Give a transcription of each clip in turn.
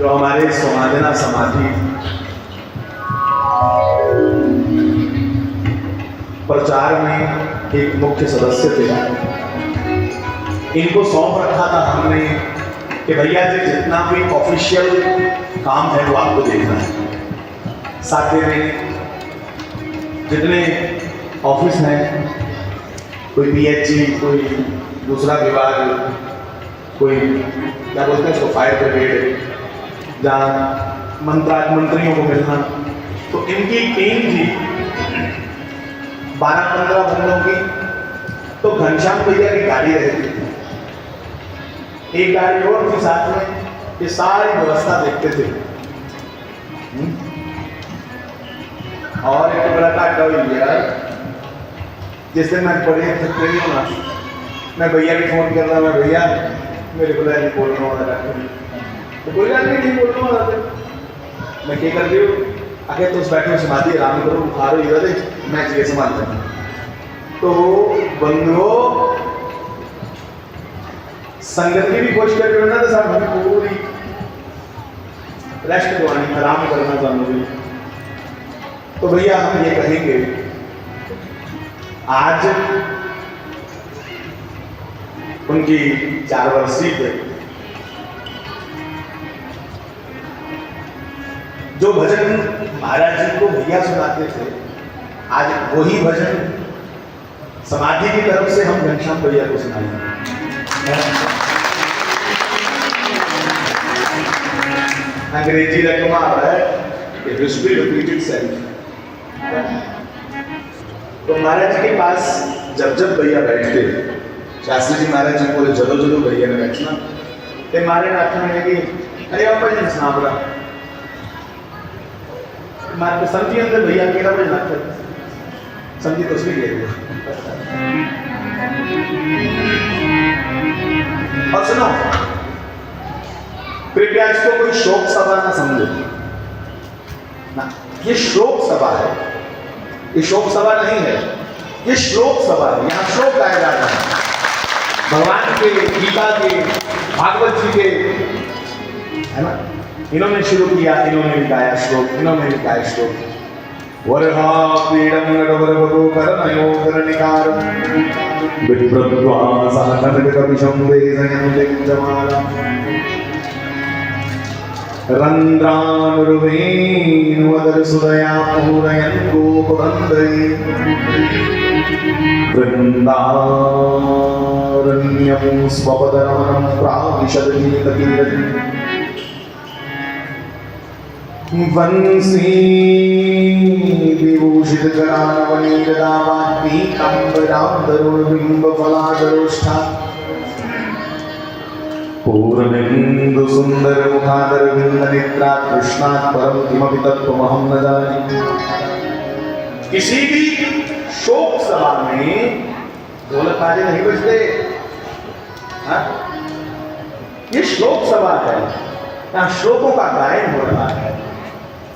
जो हमारे समाधना समाधि प्रचार में एक मुख्य सदस्य थे, इनको सौंप रखा था हमने कि भैया जी जितना भी ऑफिशियल काम है वो आपको देखना है। साथ में जितने ऑफिस हैं, कोई पीएचई, कोई दूसरा विभाग, कोई क्या बोलते हैं उसको फायर ब्रिगेड, जहाँ मंत्रियों को मिलना, तो इनकी टीम थी 12-15 बंदों की। तो घनश्याम भैया की गाड़ी रहती थी, एक गाड़ी और थी साथ में, ये सारी व्यवस्था देखते थे। और एक बड़ा काटा हुआ, जिस दिन मैं बड़े थके नहीं होना, मैं भैया की फोन कर रहा, मैं भैया मेरे को नहीं बोलना वाला, तो कोई बात नहीं बोलना वाला था। मैं क्या कर रही हूँ, आगे तो उस बैठे समाधि आराम करो, बुखार हो गया थे, मैं चीजें संभालता हूँ। तो बंधुओं संगत की भी कोशिश करके बना था, साहब हमें पूरी रेस्ट करवानी, आराम करना जरूरी। तो भैया हम ये कहेंगे, आज उनकी 4 वर्षीय पे जो भजन महाराज जी को भैया सुनाते थे, आज वही भजन समाधि की तरफ से हम घनश्याम भैया को सुनाएंगे। अंग्रेजी रकमा है कि हिस्ट्री रिपीट इटसेल्फ। तो महाराज जी के पास जब जब भैया बैठते, शास्त्री जी महाराज जी बोले चलो चलो भैया ने बैठना, ते मारे नाथ में कि अरे आप भजन सुना बोला, मारे समझी अंदर भैया केड़ा भजन आता, समझी तो उसमें गए। और सुनो, कृपया इसको कोई शोक सभा ना समझो ना, ये शोक सभा है, ये शोक सभा नहीं है, ये श्लोक सभा है। यहाँ श्लोक गाया जाता है भगवान के, गीता के, भागवत जी के, है ना। इन्होंने शुरू किया, इन्होंने भी गाया श्लोक, इन्होंने भी गाया श्लोक। वरहा पीडम नडवरवतो करनयो करनिकार विप्रद्वासः कनककपिशं वेदयन्ते जमाला रन्ध्रानुर्वेणुवदरसुदया पूरयन् गोपवन्दे वृन्दारण्यं स्वपदरमणं प्राविशद्गीतकीर्ति वंशी विभूषितकरानवनीकदावात्मीकाम्बरान्तरुणबिम्बफलादरोष्ठा पूर्णबिन्दु सुंदर मुखादर विन्दनिद्रा कृष्णात् परम किमपि तत्त्वमहं न जाने। किसी भी शोक सभा में ढोलक बाजे नहीं बजते, ये श्लोक सभा है, यहाँ श्लोकों का गायन हो रहा है।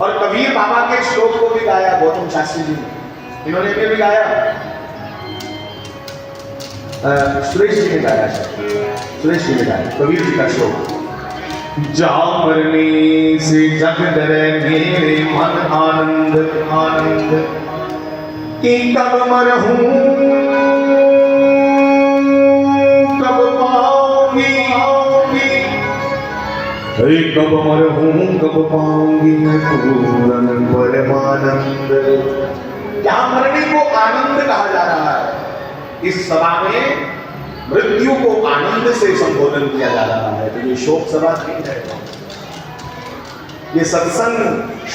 और कबीर बाबा के श्लोक को भी गाया गौतम शास्त्री जी ने, इन्होंने भी गाया, सुरेश जी ने गाया, सुरेश जी ने गाया कबीर जी का श्लोक। जामरने से जग डरे मेरे मन आनंद आनंद कि कब मरहूं कब पाऊंगी, अरे कब मरहूं कब पाऊंगी मैं पूर्ण परमानंद। यहाँ मरने को आनंद कहा जा रहा है, इस सभा में मृत्यु को आनंद से संबोधन किया जा रहा है। तो ये शोक सभा नहीं है, ये सत्संग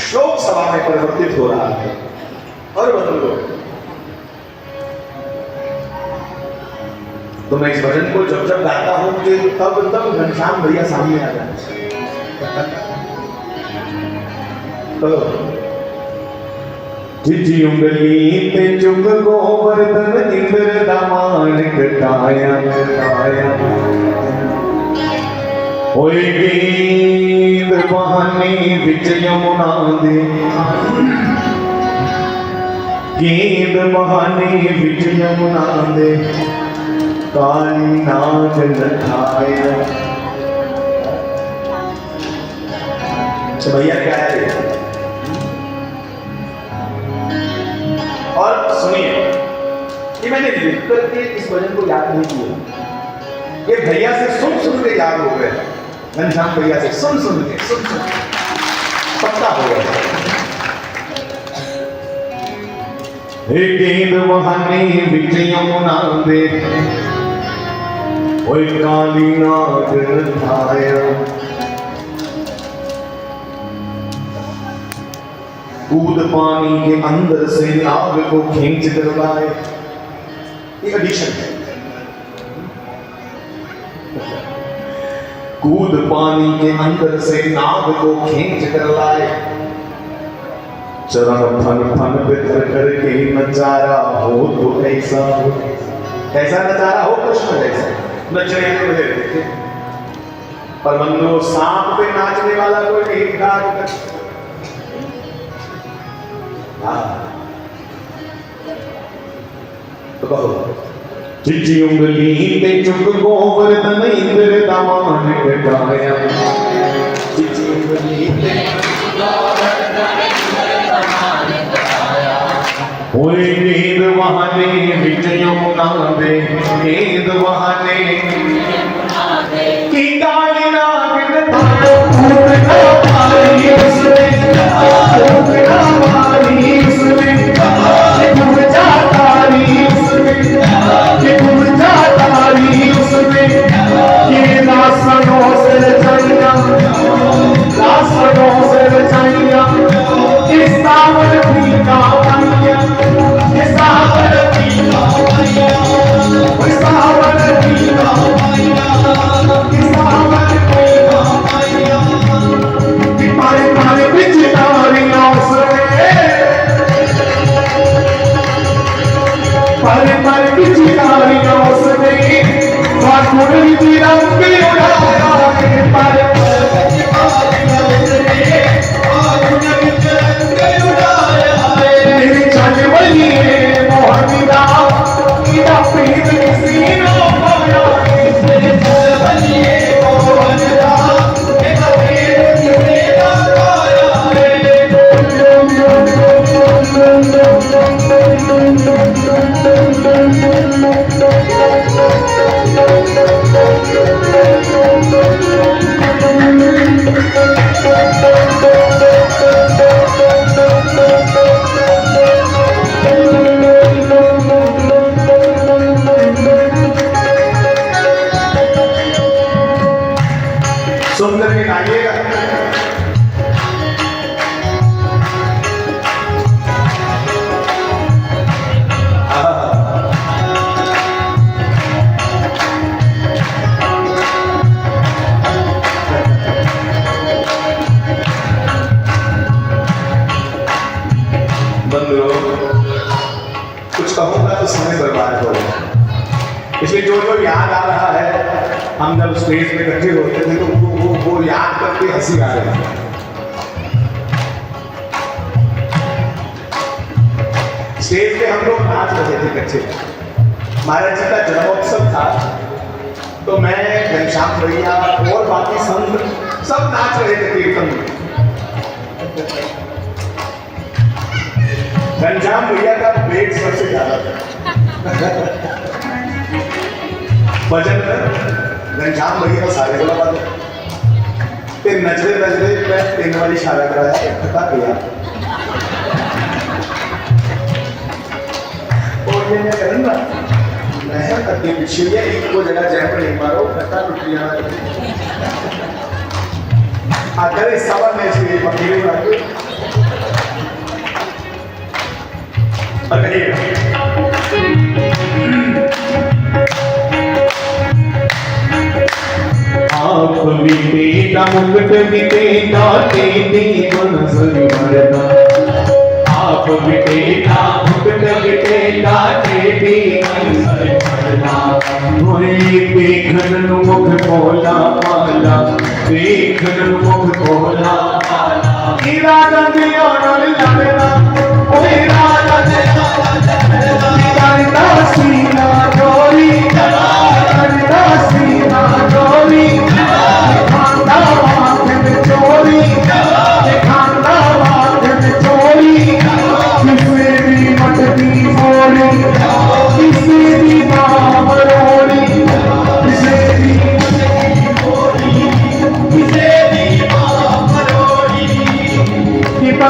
शोक सभा में परिवर्तित हो रहा है। और बदलो, तो मैं इस भजन को जब जब गाता हूं मुझे तब तब घनश्याम भैया सामने आ जाते हैं। तो जिजी उंगली पे चुग गोवर्धन इंद्र दामान कटाया कटाया, होए गेंद बहाने बिच यमुना दे, गेंद बहाने बिच यमुना दे काली नाग नठाया। तो भैया क्या है। और सुनिए, ये मैंने लिख करके इस भजन को याद नहीं किया, ये भैया से सुन के याद हो गए। घनश्याम भैया से सुन के पक्का हो गया। गेंद वहाने विच यमुना दे, ओए काली नाग धाया, कूद पानी के अंदर से नाग को खींच कर लाए। ये एडिशन है। कूद पानी के अंदर से नाग को खींच कर लाए, चरण फन फन बितर करके नजारा हो तो ऐसा हो, कैसा नजारा हो कृष्ण जैसा नचने को देखे। पर मन में सांप पे नाचने वाला कोई नहीं था। तो कहो चिची उंगली ते चुक गोवर्धन इंद्र दमान कटाया, चिची उंगली ते ओए गेंद वहाने विच यमुना दे, गेंद वहाने की काली नाग धाया, कूदना मारी उसने, कूदना मारी उसने, घूम जाता री उसने, घूम जाता री उसने। ये लाशों से रचाइया, लाशों से रचाइया, इस सावन की कावड़िया, इस सावन की कावड़िया, इस सावन की कावड़िया, इस सावन की कावड़िया। मारे मारे बिचकारियां उसने, मारे मारे बिचकारियां उसने, वाकुड़ी की रंग उड़ाया, मारे सुंदर के गाइएगा। बंधुओं, कुछ कहूंगा तो समय बर्बाद हो गया, इसलिए जो जो याद आ रहा है, हम जब स्टेज पे इकट्ठे होते थे तो वो याद करके हंसी आ रही है। स्टेज पे हम लोग नाच रहे थे इकट्ठे। महाराज जी का जन्मोत्सव था, तो मैं, घनश्याम भैया और बाकी संत सब नाच रहे थे कीर्तन में। घनश्याम भैया का वेट सबसे ज्यादा था भजन में। घनश्याम भैया का सारे बोला बात ते नजरे नजरे मैं 3 बार इशारा कराया, खता किया और ये मैं करूंगा, मैं करके पीछे एक को जगह जैप नहीं मारो, खता टुटिया अगर इस सवाल में इसलिए पकड़े मारे और कहिएगा आप विटेगा मुकुट विटेगा तेरी मनसरी मरना, आप विटेगा मुकुट विटेगा तेरी मनसरी मरना। मोरे देखन मुख बोला माला, देखन मुख बोला माला, हीरा गंदिया नल लड़ना, ओए राजा करता सीना डोरी, करता सीना डोरी, खांदा माथे में चोरी।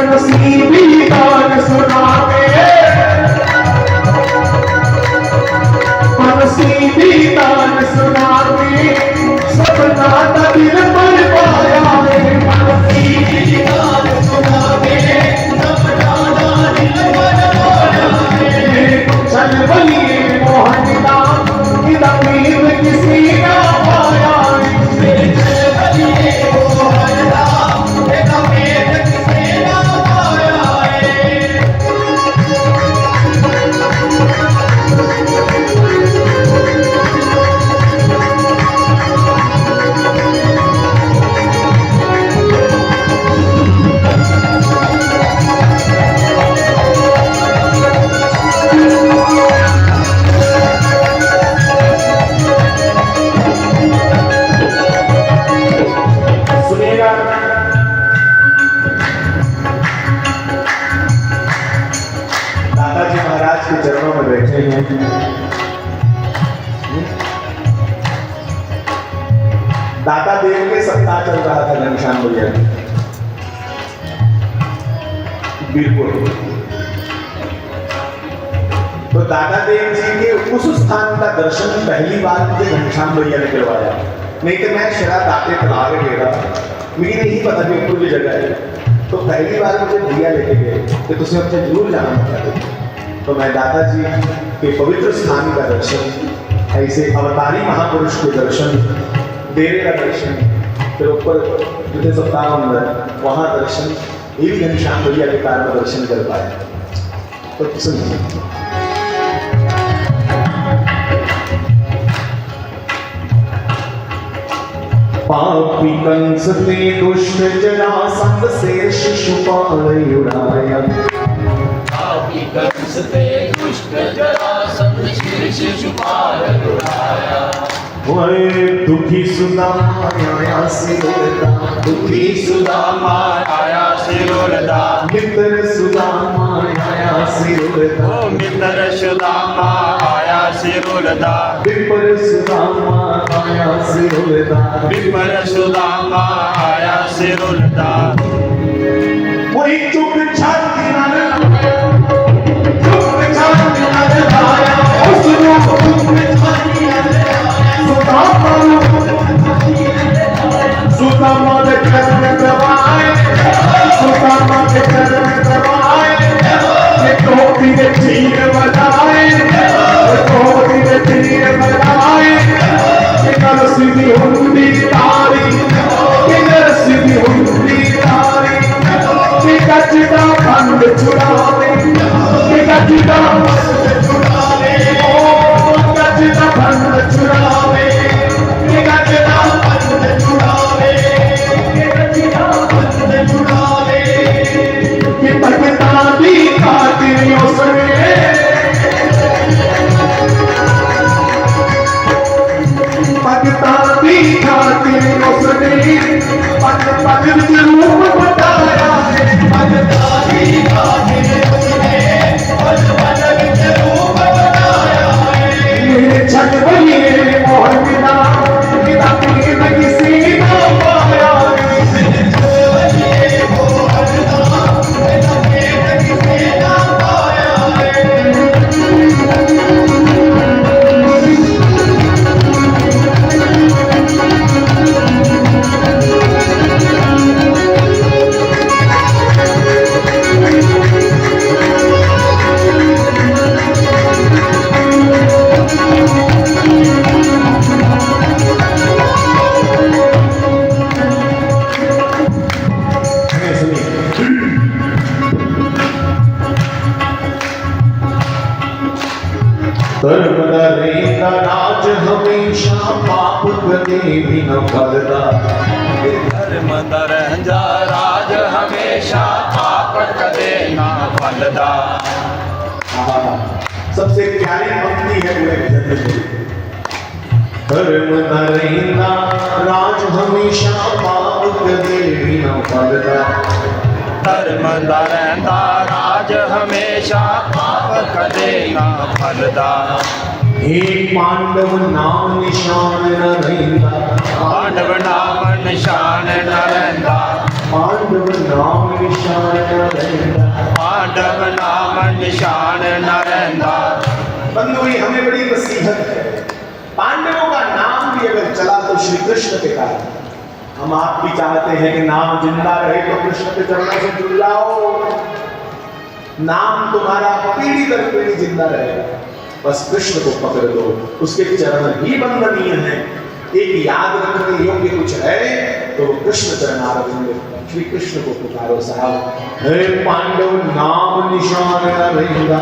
नसीबी गान सुनावे नसीबी गान सुनावे सपना का दिल पर पाया है नसीबी गान सुनावे सपना का दिल पर पाया है चल बलिए मोहनिया इधर मीर किसी ना पाया है चल बलिए मोहनिया इधर मीर किसी ना पाया है दादाजी महाराज के चरणों में बैठे हैं। दादा देव के सप्ताह चल रहा था घनश्याम भैया बिल्कुल। तो दादा देव जी के उस स्थान का दर्शन पहली बार मुझे घनश्याम भैया ने करवाया। नहीं तो मैं शराब दाते तलाव गया मुझे नहीं पता कि ऊपर की जगह है। तो पहली बार मुझे भैया लेके गए कि तुझे अपने जरूर जाना चाहते। तो मैं दादाजी के पवित्र स्थान का दर्शन ऐसे अवतारी महापुरुष के दर्शन देवे का दर्शन फिर ऊपर जितने सप्ताह अंदर वहाँ दर्शन ये भी घनश्याम भैया के कारण दर्शन कर पाए। तो सुनिए पापी कंस ने दुष्ट जरासंध से शिशुपाल उड़ाया पापी कंस ने दुष्ट जरासंध से शिशुपाल उड़ाया दुखी सुदामाया सिरोलदा दुखी सुदामाया सिरोलदा मित्र सुदामाया सिरोलदा मित्र सुदामाया सिरोलदा विपर सुदामाया सिरोलदा विपर सुदामाया सिरोलदा वही चुप छाती न चुप छाती न आया उस रूप चुप छाती न सुदामा के चरण दबाए सुदामा के चरण दबाए ये टोपी के तीर बजाए टोपी के तीर बजाए ये कर सीधी हुंडी तारी ये कर सीधी हुंडी तारी ये गजदा बंद छुड़ावे ये गजदा बंद छुड़ावे ओ गजदा बंद छुड़ावे ये गजदा बंद छुड़ावे ये गजदा बंद छुड़ावे ये भगता दी खातिरियों से भगता दी खातिरियों से पग पग रूप बताया है भगता दी खातिरियों से पग पग रूप बताया है मेरे छठ बलिए मोहन बिना बिना पीर किसी ना पाया मेरे छठ बलिए मोहन बिना बिना पीर किसी ना पाया धर्म का राज हमेशा पाप कदे भी न फलदा धर्म दरंजा राज हमेशा पाप कदे ना फलदा। सबसे प्यारी पंक्ति है पूरे भजन में। धर्म दरंगा राज हमेशा पाप कदे भी न फलदा धर्म दरंदा राज हमेशा पाप कदे ना फलदा। हे पांडव नाम निशान न रहंदा पांडव नाम निशान न रहंदा पांडव नाम निशान न श्री कृष्ण के कारण। हम आप भी चाहते हैं कि नाम जिंदा रहे तो कृष्ण के चरणों से जुड़ जाओ, नाम तुम्हारा पीढ़ी दर पीढ़ी जिंदा रहेगा। बस कृष्ण को पकड़ लो, उसके चरण ही वंदनीय हैं। एक याद रखने योग्य कुछ है तो कृष्ण चरणारविंद। श्री कृष्ण को पुकारो साहब, हे पांडव नाम निशान न रहंदा,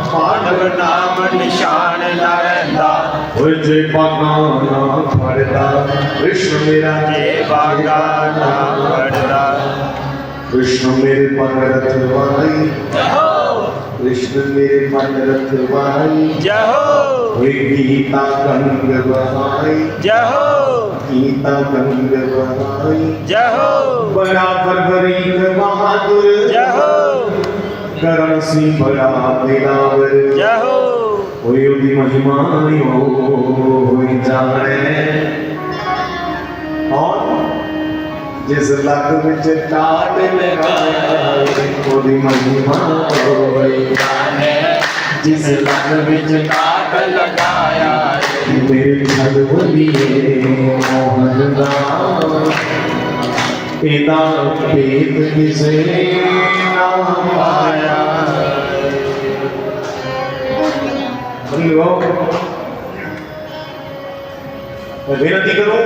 पांडव नाम निशान न रहंदा, ओए जे पागा ना फड़दा, कृष्ण मेरा जे बागा ना फड़दा, कृष्ण मेरे मन रखवाई, कृष्ण मेरे मन रखवाई, जय हो गीता गंग बहाई, जय हो गीता गंग बहाई, जय हो बराबर बरीक बहादुर, जय हो करण सिंह बड़ा दिलावर, जय हो होय ओदी महिमा होय जाने। और जिस लग विच टाट लगाया ओदी महिमा होय जाने, जिस लग विच काट लगाया मेरे भगवनिए मोहन दास, एदा पेट किसे ना पाया। मैं विनती करूं,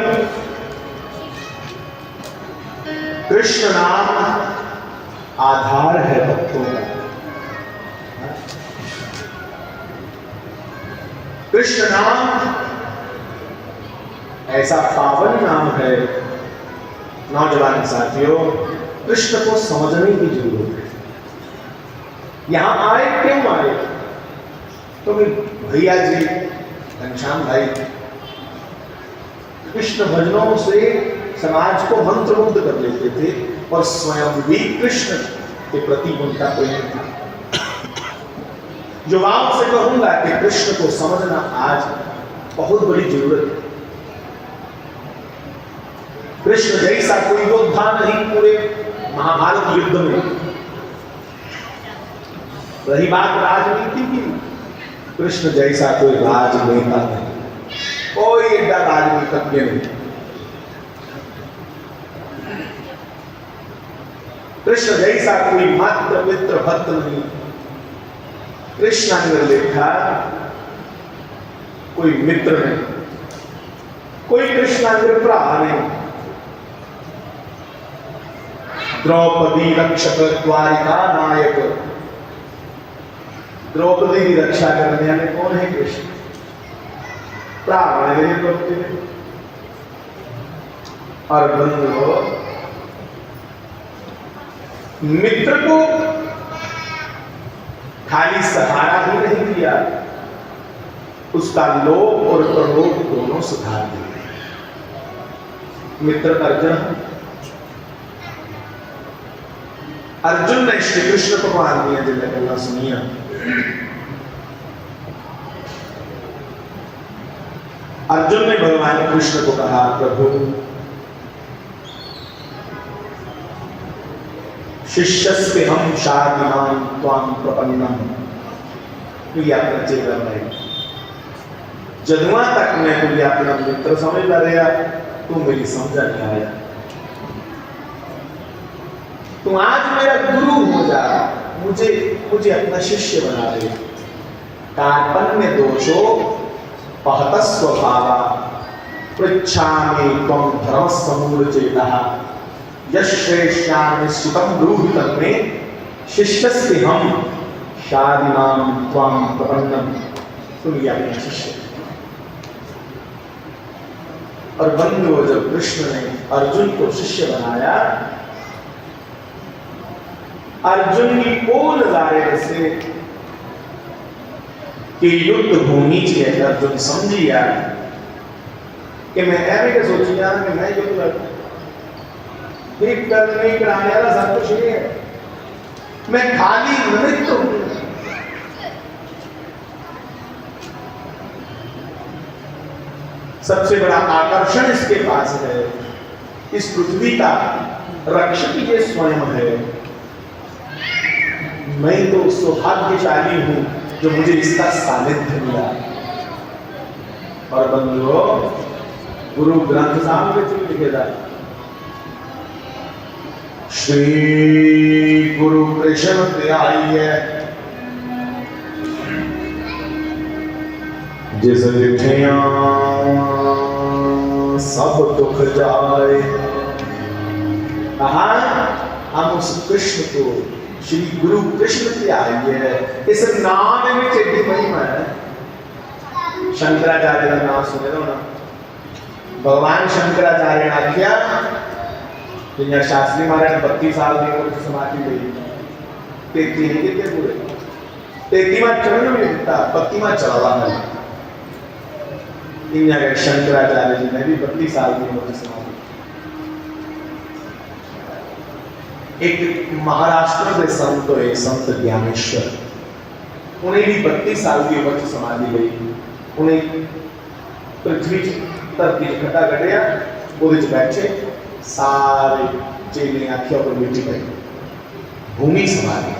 कृष्ण नाम आधार है भक्तों का। कृष्ण नाम ऐसा पावन नाम है। नौजवान साथियों, कृष्ण को समझने की जरूरत है। यहां आए क्यों आए? तो भैया जी घनश्याम भाई कृष्ण भजनों से समाज को मंत्रमुग्ध कर लेते थे और स्वयं भी कृष्ण के प्रति उनका प्रेम था। युवाओं से कहूंगा कि कृष्ण को समझना आज बहुत बड़ी जरूरत है। कृष्ण जैसा कोई योद्धा नहीं पूरे महाभारत युद्ध में। रही बात राजनीति की, कृष्ण जैसा कोई राजनेता नहीं, कोई एडा राजनीतिज्ञ नहीं। कृष्ण जैसा कोई मात्र मित्र भक्त नहीं। कृष्ण निर्लेखा कोई मित्र नहीं, कोई कृष्ण निर्भरा नहीं। द्रौपदी रक्षक द्वारिका नायक, द्रौपदी की रक्षा करने वाले कौन है? कृष्ण। प्राण है द्रौपदी ने। और बंधु मित्र को खाली सहारा ही नहीं दिया, उसका लोभ और प्रलोभ दोनों सुधार दिए। मित्र अर्जुन, अर्जुन ने श्री कृष्ण को मान दिया। जिन्हें कहना सुनिया, अर्जुन ने भगवान कृष्ण को कहा, प्रभु शिष्यस्ते हम शादिमां त्वां प्रपन्नम। तो ये अपना चेहरा भाई, जदुआ तक मैं तुझे अपना मित्र समझता रहा, तू मेरी समझा नहीं आया। तू आज मेरा गुरु हो जा, मुझे अपना शिष्य बना दे। कार्पण्य दोषो पहत स्वभावा, पृच्छामि त्वं धर्मसमूढचेतः, यश्रेष्ठान् सुतं ब्रूहि तन्मे, शिष्यस्ते हम शादिमां त्वां प्रपन्नम। तुम ये अपना शिष्य। और बंधुओं, जब कृष्ण ने अर्जुन को शिष्य बनाया, अर्जुन की को नजारे से कि युद्ध भूमि च अर्जुन समझिया कि मैं एवं के सोचिया कि मैं युद्ध लड़ूं, मेरी करने कराने वाला सब कुछ ये है, मैं खाली निमित्त हूं। सबसे बड़ा आकर्षण इसके पास है, इस पृथ्वी का रक्षक ये स्वयं है। मैं तो सौभाग्यशाली हूं जो मुझे इसका सानिध्य मिला। और बंधुओं, गुरु ग्रंथ साहब में लिखेगा श्री गुरु कृष्ण ध्याइए जिस लिखिया सब दुख जाए। कहा हम उस कृष्ण को श्री गुरु कृष्ण ध्याइए। इस नाम में एडी महिमा है। शंकराचार्य का नाम सुने दो ना। भगवान शंकराचार्य ने आख्या जिन्हें शास्त्री महाराज 32 साल की उम्र समाधि गई 33 कितने पूरे 33वां चरण में दिखता 32वां चढ़ावा है। इन जगह शंकराचार्य जी ने भी 32 साल की उम्र समाधि। एक महाराष्ट्र के संत है संत ज्ञानेश्वर, उन्हें भी 32 साल की उम्र समाधि गई। उन्हें पृथ्वी धरती इकट्ठा कटिया वो बैठे सारे चेले आंखों पर मिट्टी पई भूमि समाधि।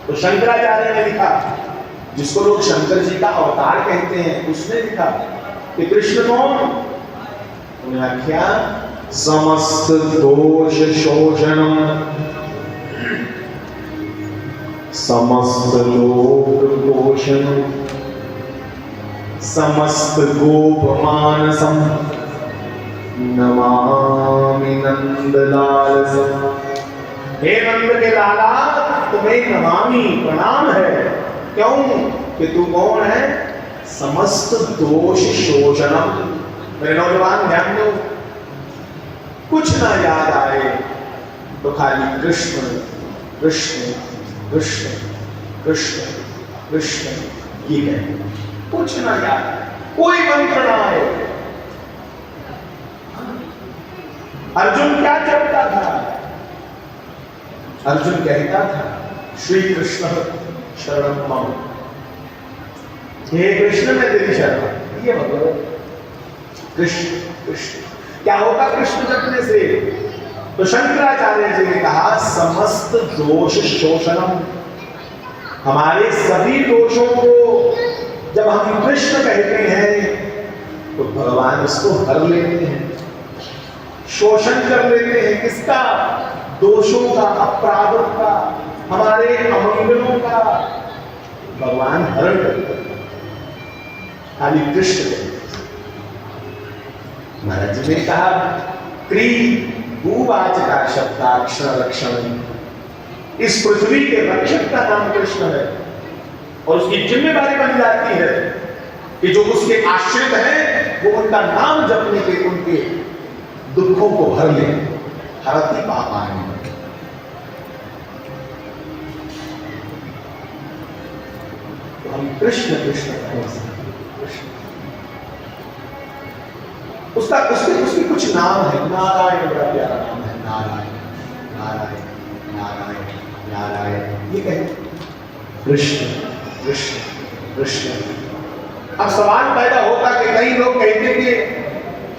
तो शंकराचार्य ने लिखा जिसको लोग शंकर जी का अवतार कहते हैं उसने लिखा कि कृष्ण कौन। उन्हें आख्या समस्त दोष शोषणम समस्त लोक पोषणम समस्त गोप मानसम नमामि नंदलालसम। हे नंद के लाला तुम्हें नमामि प्रणाम है। क्यों कि तू कौन है। समस्त दोष शोषणम। मेरे नौजवान ध्यान दो कुछ ना याद आए तो खाली कृष्ण कृष्ण कृष्ण कृष्ण कृष्ण ये है। कुछ ना याद कोई मंत्र ना आए। अर्जुन क्या कहता था। अर्जुन कहता था श्री कृष्ण शरणम मम। हे कृष्ण मैं तेरी शरण। ये मतलब कृष्ण कृष्ण क्या होगा कृष्ण जपने से। तो शंकराचार्य जी ने कहा समस्त दोष शोषणम। हमारे सभी दोषों को जब हम कृष्ण कहते हैं तो भगवान इसको हर लेते हैं शोषण कर लेते हैं। किसका। दोषों का अपराधों का हमारे अमंगलों का भगवान हरण करते हैं। खाली कृष्ण महाराज जी ने कहा क्री भूवाच का शब्दाक्षर रक्षण। इस पृथ्वी के रक्षक का नाम कृष्ण है और उसकी जिम्मेदारी बन जाती है कि जो उसके आश्रित हैं वो उनका नाम जपने के उनके दुखों को भर ले। हरति पापानि। तो हम कृष्ण कृष्ण कृष्ण उसका उसके कुछ नाम है। नारायण बड़ा प्यारा नाम है। नारायण नारायण नारायण नारायण ये कहे कृष्ण कृष्ण कृष्ण। अब सवाल पैदा होता कि कई लोग कहते कि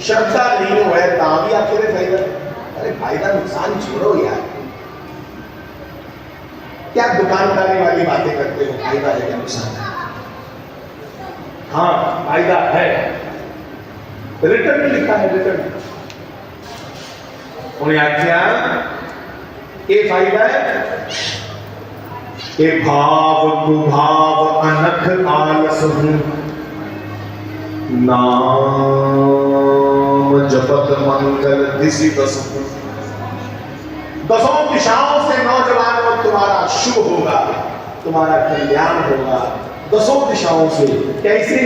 श्रद्धा नहीं हो है तावी आखिर फायदा। अरे फायदा नुकसान छोड़ो यार। क्या दुकानदारी वाली बातें करते हो। फायदा है क्या नुकसान है। हाँ फायदा है। रिटर्न में लिखा है रिटर्न। उन्हें आख्या ये फायदा है कि भाव कुभाव अनख आलस नाम जपत मंगल दिशि दसों। दसों दिशाओं से नौजवानों तुम्हारा शुभ होगा तुम्हारा कल्याण होगा। दसों दिशाओं से कैसे।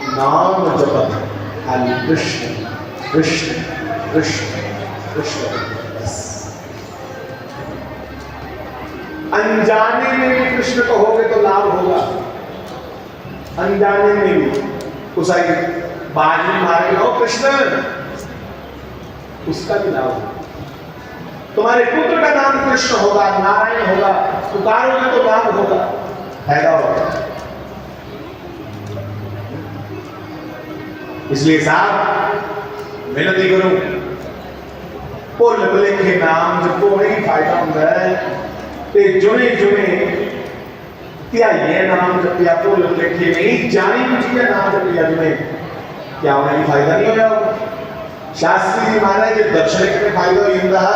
नाम जपत खाली कृष्ण कृष्ण कृष्ण कृष्ण। अनजाने में भी कृष्ण कहोगे तो लाभ होगा। अनजाने में भी उसे बाजी मारे लो कृष्ण उसका भी लाभ होगा। तुम्हारे पुत्र का नाम कृष्ण होगा नारायण होगा पुकारोगे तो लाभ होगा फायदा होगा। इसलिए साहब विनती करूं भुल भुलेखे नाम जपो नहीं फायदा होता है। ते जुने जुने क्या ये नाम जपिया तो लिखे नहीं जानी बुझी नाम जपिया तुम्हें क्या उन्हें फायदा नहीं होगा। शास्त्री जी महाराज जो दर्शन के फायदा हो रहा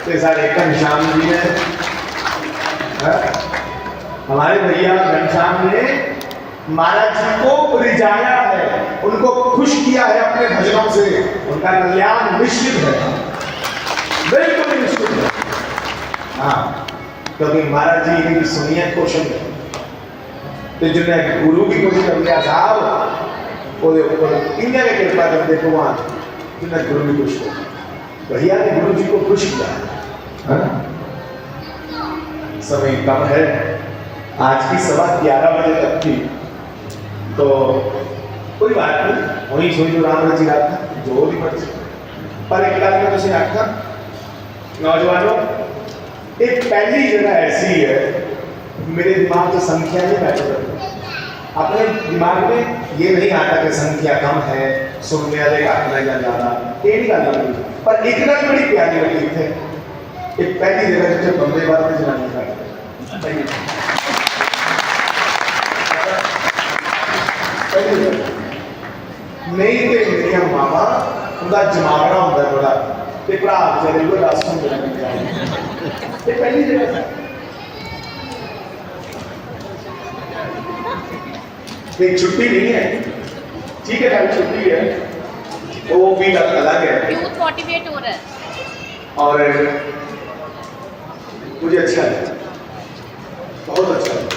तो सारे घनश्याम जी ने हमारे भैया घनश्याम ने महाराज जी को रिझाया है, उनको खुश किया है अपने भजनों से। उनका कल्याण निश्चित है, बिल्कुल निश्चित है। हाँ, क्योंकि महाराज जी की सुनिए क्वेश्चन है तो जिन्हें गुरु की कोशिश कर लिया साहब वो इन्हें कृपा कर दे भगवान जिन्हें गुरु की खुश को भैया ने गुरु जी को खुश किया। समय कम है, आज की सवा 11 बजे तक थी तो कोई बात नहीं, वही सोई जो राम रची रहा था जो भी मर्जी पर एक बात में तुझे आखा नौजवानों, एक पहली जगह ऐसी है मेरे दिमाग में संख्या नहीं बैठ रही। अपने दिमाग में ये नहीं आता कि संख्या कम है, सुनने वाले का आंकड़ा या ज्यादा, ये नहीं करना। पर एक गल बड़ी प्यारी लगी थे, एक पहली जगह जो बंदे बात में जनानी का नहीं तो मेरिया मामा उनका जमावड़ा होता बड़ा ते भरा बेचारे को राशन देना ये पहली जगह एक छुट्टी नहीं है, ठीक है कल छुट्टी है तो वो भी अलग है, यूथ मोटिवेट हो रहा है और मुझे अच्छा लगा, बहुत अच्छा लगा।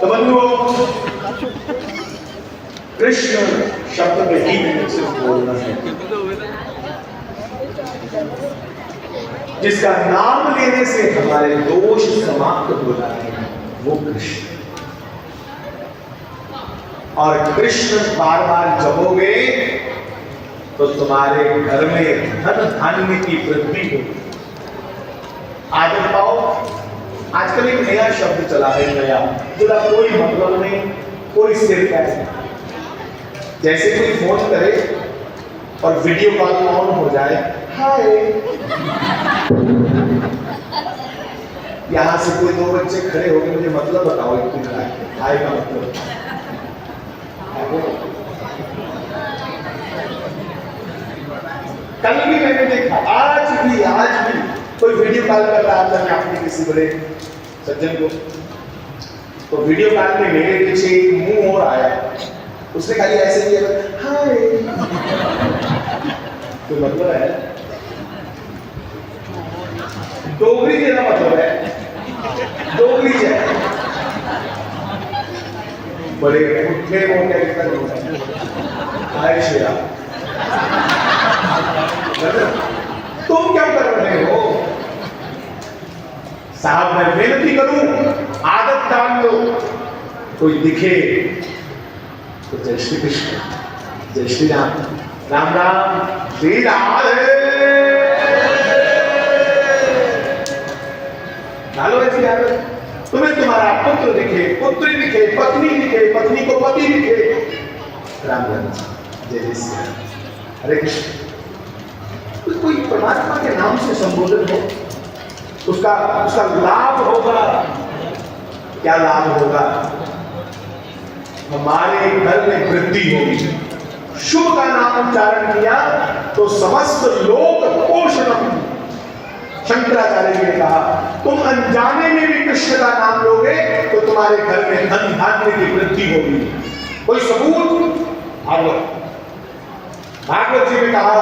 तो बंधुओं, कृष्ण शब्द में ही मैंने सिर्फ बोलना है, जिसका नाम लेने से हमारे दोष समाप्त हो जाते हैं वो कृष्ण। और कृष्ण बार बार जपोगे तो तुम्हारे घर में धन धान्य की वृद्धि होगी। आदत पाओ, आजकल एक नया शब्द चला है, नया जिसका कोई मतलब नहीं, कोई सिर पैर नहीं। जैसे कोई फोन करे और वीडियो कॉल ऑन हो जाए, हाय, यहां से कोई 2 बच्चे खड़े हो गए, मुझे मतलब बताओ हाय का मतलब। कल भी मैंने देखा, आज भी कोई वीडियो कॉल कर रहा था मैं अपने किसी बड़े सज्जन को, तो वीडियो कॉल में मेरे पीछे एक मुंह और आया, उसने खाली ऐसे किया हाय, तो मतलब है डोगरी देना मतलब है डोगरी है बड़े उठे मोटे हाय शेरा, तुम क्या कर रहे हो साहब? मैं विनती करूं, आदत डाल लो, कोई दिखे तो जय श्री कृष्ण, जय श्री राम, राम राम, श्री राधे। डालो ऐसी आदत, तुम्हें तुम्हारा पुत्र दिखे, पुत्री दिखे, पत्नी दिखे, पत्नी को पति दिखे, राम राम, जय जय श्री राम, हरे कृष्ण। कोई परमात्मा के नाम से संबोधित हो, उसका लाभ होगा। क्या लाभ होगा? हमारे घर में वृद्धि होगी। शुभ का नाम उच्चारण किया तो समस्त लोक पोषणम, शंकराचार्य जी ने कहा तुम अनजाने में भी कृष्ण का नाम लोगे तो तुम्हारे घर में धन धान्य की वृद्धि होगी। कोई सबूत? भागवत जी ने कहा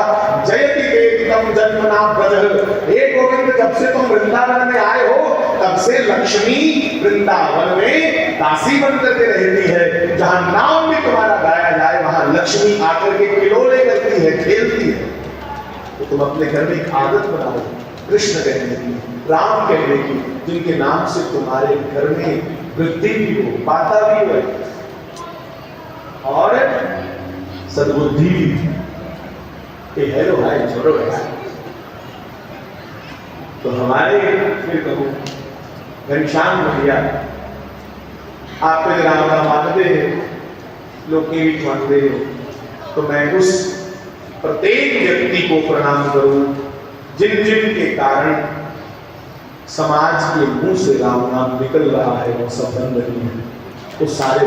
जयति देवितम जन्मना ब्रज, हे गोविंद जब से तुम वृंदावन में आए हो तब से लक्ष्मी वृंदावन में दासी बन करके रहती है। जहां नाम भी तुम्हारा गाया जाए वहां लक्ष्मी आकर के किलोले करती है, खेलती है। तो तुम अपने घर में एक आदत बनाओ कृष्ण कहने की, राम कहने की, जिनके नाम से तुम्हारे घर में वृद्धि भी हो, बाता भी हो और सद्बुद्धि भी। हेलो भाई छोड़ो भाई, तो हमारे फिर कहूँ घनश्याम भैया आप पे राम राम मानते हैं, लोग के भी मानते हो, तो मैं उस प्रत्येक व्यक्ति को प्रणाम करूं जिन जिन के कारण समाज के मुंह से राम नाम निकल रहा है वो सब बन रही है, तो सारे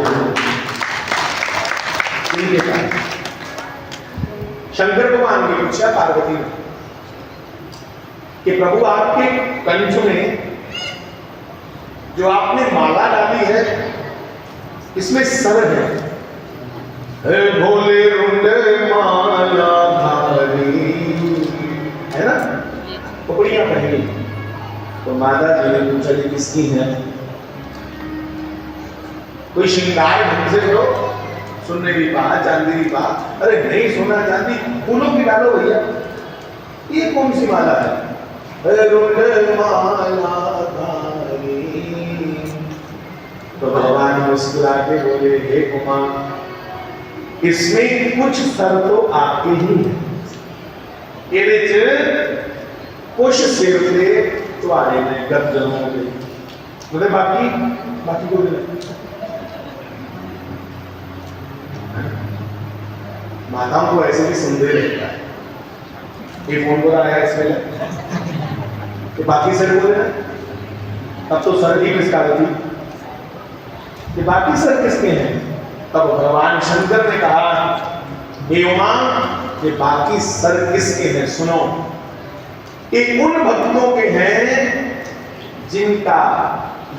इनके कारण। शंकर भगवान ने पूछा पार्वती ने कि प्रभु आपके कंठ में जो आपने माला डाली है इसमें सर है, हे भोले रुंडे माला धारी, है ना, पकड़ियां पहनी। तो माता जी ने पूछा कि किसकी है? कोई श्रृंगार ढंग से करो, सुनने की बात, चांदी की बात। अरे नहीं सोना चांदी, फूलों की डालो भैया, ये कौन सी माला है? तो भगवान मुस्कुरा के बोले, हे कुमार, इसमें कुछ सर तो आपके ही है, ये कुछ सिर पे तुम्हारे ने गर्दनों पे, मतलब बाकी को नहीं। माताओं को ऐसे भी संदेह रहता है, ये फोन पर आया इसमें कि बाकी सर बोले ना, तब तो सर ही किसका थी कि बाकी सर किसके हैं? तब भगवान शंकर ने कहा, हे उमा, ये बाकी सर किसके हैं? सुनो, ये उन भक्तों के हैं जिनका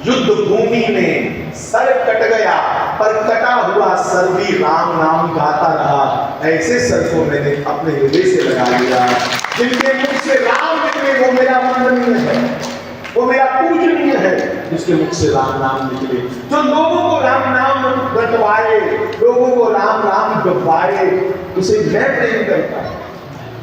युद्ध भूमि में सर कट गया, पर कटा हुआ सर भी राम नाम गाता रहा। ऐसे सर को मैंने अपने हृदय से लगा लिया। जिनके मुख से राम निकले वो मेरा वंदनीय है, वो मेरा पूजनीय है। जिसके मुख से राम नाम निकले, जो लोगों को राम नाम रटवाए, लोगों को राम नाम गवाए, उसे मैं प्रेम करता हूं।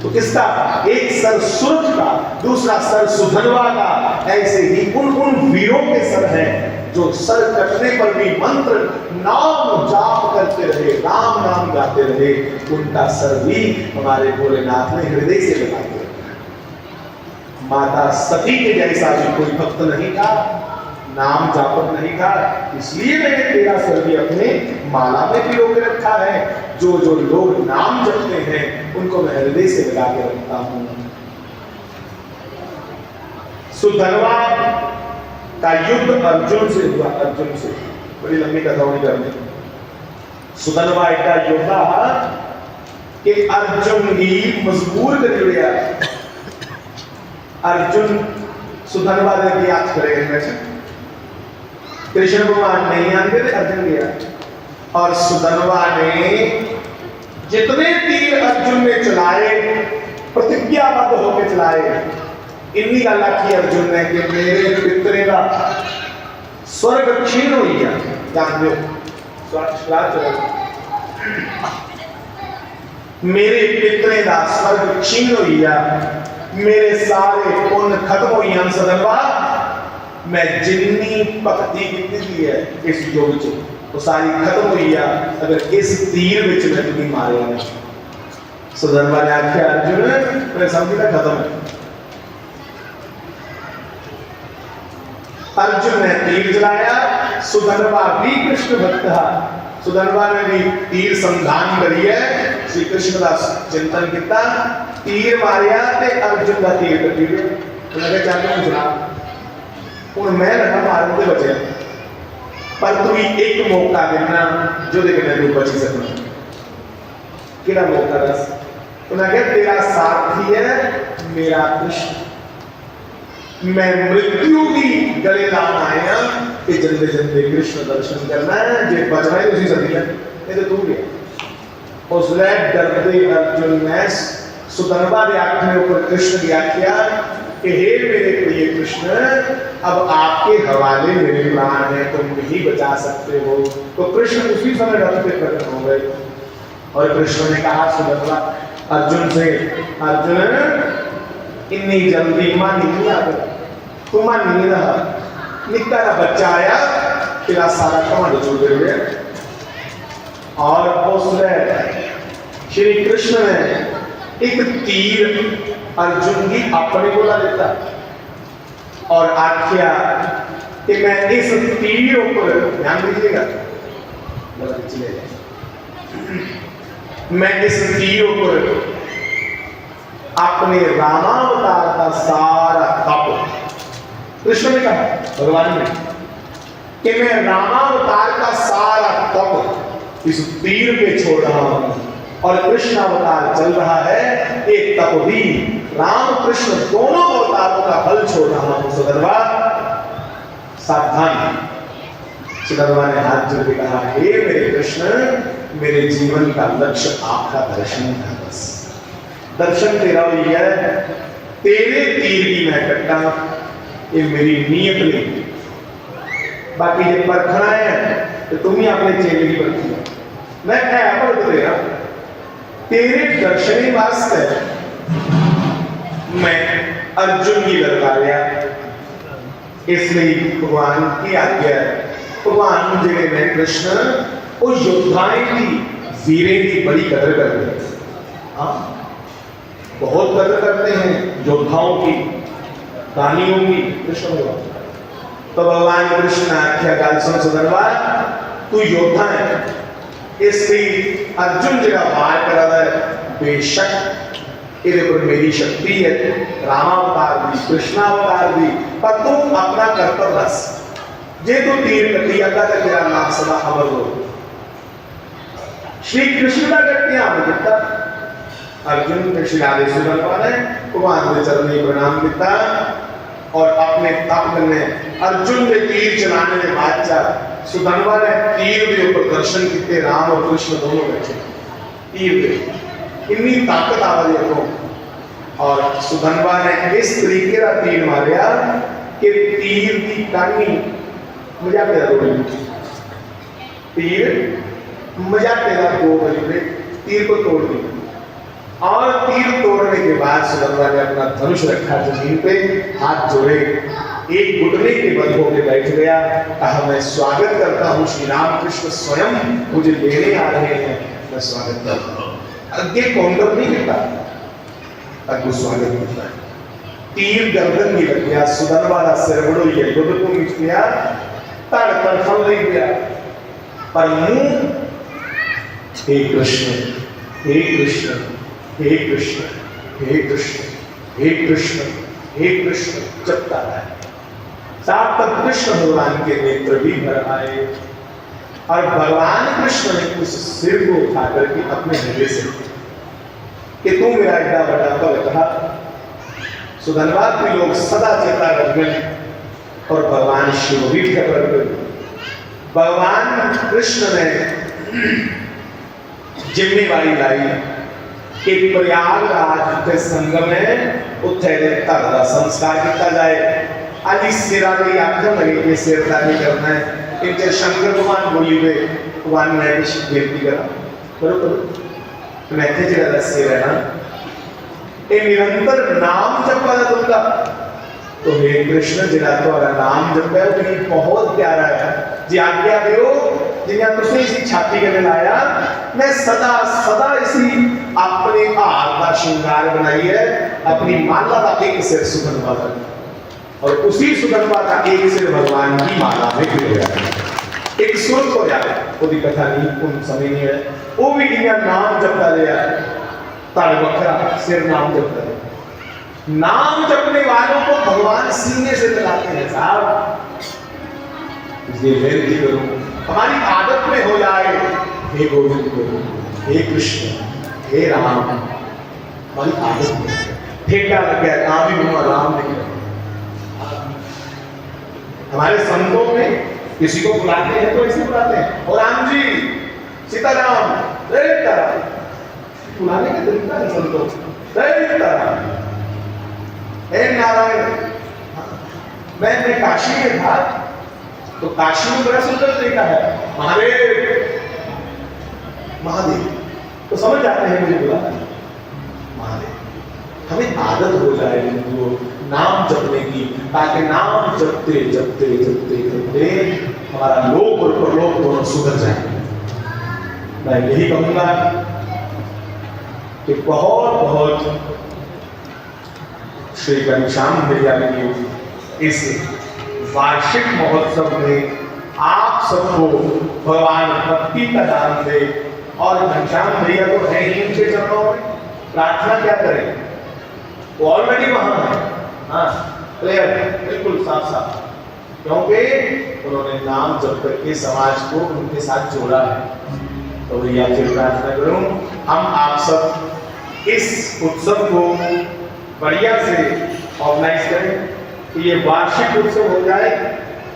तो किसका? एक सर सूरज का, दूसरा सर सुधनवा का। ऐसे ही उन वीरों के सर हैं जो सर कटने पर भी मंत्र नाम जाप करते रहे, राम नाम गाते रहे। उनका सर भी हमारे भोलेनाथ ने हृदय से लगा के रखा। माता सती के जैसा भी कोई भक्त नहीं था, नाम जापक नहीं था, इसलिए मैंने तेरा सर भी अपने माला में भी रोके रखा है। जो जो लोग नाम जपते हैं उनको मैं हृदय से लगा के रखता हूं। सुधनवा का युद्ध अर्जुन से हुआ, अर्जुन से, बड़ी लंबी कथा नहीं करनी। सुधनवा का योद्धा कि अर्जुन ही मजबूर कर लिया। अर्जुन सुधनवा ने याद करेंगे, कृष्ण भगवान नहीं आते थे, अर्जुन गया। और सुधनवा ने जितने तीर अर्जुन ने चलाए, प्रतिज्ञाबद्ध होकर चलाए, इन्हीं गल्ला की अर्जुन ने कि मेरे पितरे का स्वर्ग क्षीण हो गया। जानते हो मेरे पितरे का स्वर्ग क्षीण हो गया, मेरे सारे पुण्य खत्म हो गए। सदनवा मैं जिन्नी भक्ति की है इस युग च वो सारी खत्म हुई है अगर इस तीर विच मैं तुम्हें मारे नहीं। सुधनवा ने आख्या, अर्जुन मैं समझी ना खत्म है। अर्जुन ने तीर चलाया, सुधनवा भी कृष्ण भक्त था। सुधनवा ने भी तीर संधान करी है, श्री कृष्ण का चिंतन किया, तीर मारिया ते अर्जुन का तीर कटी गया। उन्होंने चाहते मुझरा और मैं लगा मारन दे बचे, पर तू एक मौका देना जो देखने तू बची सकना। किड़ा मौका दस? उन्होंने कहा तेरा साथी है मेरा कृष्ण, मैं मृत्यु की गले लाना आया कि जल्दी जल्दी कृष्ण दर्शन करना है, जे बचना है उसी सदी है, ये तो तू गया। उसने डरते अर्जुन ने सुधनवा के आंखों ऊपर कृष्ण की आख्या कि हे मेरे प्रिय कृष्ण, अब आपके हवाले मेरे प्राण है, तुम नहीं बचा सकते हो। तो कृष्ण उसी समय डरते प्रकट हो गए और कृष्ण ने कहा सुधनवा अर्जुन से, अर्जुन इतनी जल्दी मां नहीं आ गई, तुम नहीं रहा, निक्का सा बच्चा आया तेरा सारा कमांड छोड़ दे। और उसने श्री कृष्ण ने एक तीर अर्जुन की अपने को ला देता और आख्या कि मैं इस तीर ऊपर ध्यान दीजिएगा, मैं इस तीर ऊपर अपने रामावतार का सारा तप कृष्ण ने कहा, भगवान ने, कि मैं रामावतार का सारा तप इस तीर पे छोड़ रहा हूं और कृष्ण अवतार चल रहा है, एक तप भी राम कृष्ण दोनों अवतारों का बल छोड़ रहा हूं। सुधर्मा सावधान। सुधर्मा ने हाथ जोड़ के कहा, हे मेरे कृष्ण, मेरे जीवन का लक्ष्य आपका दर्शन था, बस दर्शन तेरा हुई है, तेरे तीर की मैं कट्टा, ये मेरी नीयत नहीं। बाकी ये परखना है तो तुम ही अपने चेले की परखी, मैं पर तेरा तेरे दर्शन वास्ते मैं अर्जुन की ललकारिया, इसलिए भगवान की आज्ञा है। भगवान मुझे मैं कृष्ण वो योद्धाएं की, वीरें की बड़ी कदर करते हैं। हाँ, बहुत कदर करते हैं योद्धाओं की, दानियों की। कृष्ण भगवान तो भगवान कृष्ण ने आख्या, गाल सुन सुधरवा, तू योद्धा है, इसलिए अर्जुन जगह वार करा है, बेशक इधर पर मेरी शक्ति है, रामावतार दी, कृष्णावतार दी, पर तुम अपना कर्तव्य रस जे तू तीर कटिया का तेरा नाम सदा अमर हो। श्री कृष्ण का गट्टिया दिता अर्जुन ने श्री आदि सुधर्मा ने भगवान के चरण में प्रणाम किया और अपने तप में अर्जुन ने तीर चलाने में बादशाह सुधर्मा ने तीर के ऊपर दर्शन किए, राम और कृष्ण दोनों बैठे तीर पे, इतनी ताकत आ रही है। और सुधर्मा ने इस तरीके का तीर मारिया कि तीर की कहानी मजाक तेरा तोड़ तीर मजाक तेरा तीर को तोड़ दी। और तीर तोड़ने के बाद सुधर्मा ने अपना धनुष रखा जमीन पे, हाथ जोड़े, एक घुटने के बल होकर बैठ गया, कहा मैं स्वागत करता हूँ, श्री राम कृष्ण स्वयं मुझे लेने आ रहे हैं, मैं स्वागत करता हूँ। आगे काउंटर नहीं करता, अगो स्वागत करता है। तीर गर्दन में लग गया, सुधर्मा का सिर बड़ो ये युद्ध को मिट गया, तड़ तड़फड़ ले गया, पर मुंह हे कृष्ण, हे कृष्ण, हे कृष्ण, हे कृष्ण, हे कृष्ण, हे कृष्ण जपता है। साथ तक कृष्ण भगवान के नेत्र भी भर आए और भगवान कृष्ण ने उस सिर को उठा करके अपने हृदय से कि तू मेरा एडा बड़ा पल कहा। सुधर्मा के लोग सदा चेता रखने और भगवान शिव भी प्रकट कर। भगवान कृष्ण ने जिम्मेवारी लाई कि प्रयागराज के संगम में उत्थे धर का संस्कार किया जाए। आज इस सिरा की आख्या लगे कि सिरदारी करना है, इनके शंकर भगवान बोली वे भगवान ने बेनती करा, करो करो मैं थे जरा सिर है ना, ये निरंतर नाम जपा तुमका, तो हे कृष्ण जिला तुम्हारा नाम जपा है वो बहुत प्यारा है जी, आज्ञा दो जिन्हें तुझे इसी छाती के लाया, मैं सदा सदा इसी अपने हार का श्रृंगार बनाई है, अपनी माला का एक सिर सुधर्मा का और उसी सुधर्मा का एक सिर भगवान की माला में गिर गया। एक सुर को याद कोई कथा नहीं उन समय नहीं है, वो भी इनका नाम जपता रहा, ताड़ बकरा सिर नाम जपता रहा। नाम जपने वालों को भगवान सीने से लगाते हैं साहब। इसलिए विनती करूं हमारी आदत में हो जाए, हे गोविंद हे कृष्ण हे राम, हमारी आदत में ठेका लग गया, काम ही हुआ राम नहीं। हमारे संतों में किसी को बुलाते हैं तो ऐसे बुलाते हैं, और राम जी सीताराम जय सीताराम, बुलाने का तरीका है संतों जय सीताराम हे नारायण। मैं काशी में था तो काशी में बड़ा सुंदर तरीका है, महादेव महादेव, तो समझ जाते हैं मुझे बुलाना महादेव। हमें आदत हो जाए वो नाम जपने की, ताकि नाम जपते जपते जपते जपते हमारा लोक और परलोक दोनों सुधर जाए। मैं यही कहूंगा कि बहुत बहुत श्री घनश्याम भैया की इस वार्षिक महोत्सव में आप सबको भगवान भक्ति का दान दे, और घनश्याम भैया तो है ही उनके चरणों में, प्रार्थना क्या करें, वो ऑलरेडी वहां है। हाँ, क्लियर है, बिल्कुल साफ साफ, क्योंकि उन्होंने नाम जप करके समाज को उनके साथ जोड़ा है। तो भैया फिर प्रार्थना करूं, हम आप सब इस उत्सव को बढ़िया से ऑर्गेनाइज करें कि ये वार्षिक उत्सव हो जाए,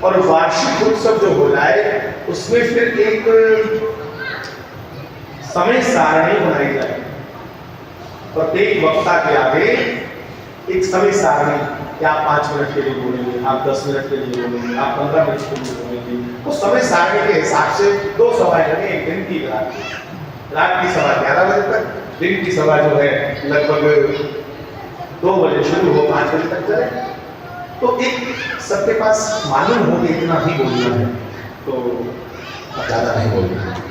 और वार्षिक उत्सव जो हो जाए उसमें फिर एक समय सारणी बनाई जाए। प्रत्येक वक्ता के आगे एक समय सारणी कि आप 5 मिनट के लिए बोलेंगे, आप 10 मिनट के लिए बोलेंगे, आप 15 मिनट के लिए बोलेंगे। उस समय सारणी के हिसाब से 2 सभाएं लगे, एक दिन की रात की सभा 11 बजे तक, दिन की सभा जो है लगभग 2 बजे शुरू हो 5 बजे तक जाए। तो एक सबके पास मालूम हो कि इतना ही बोलना है, तो ज़्यादा नहीं बोलना है।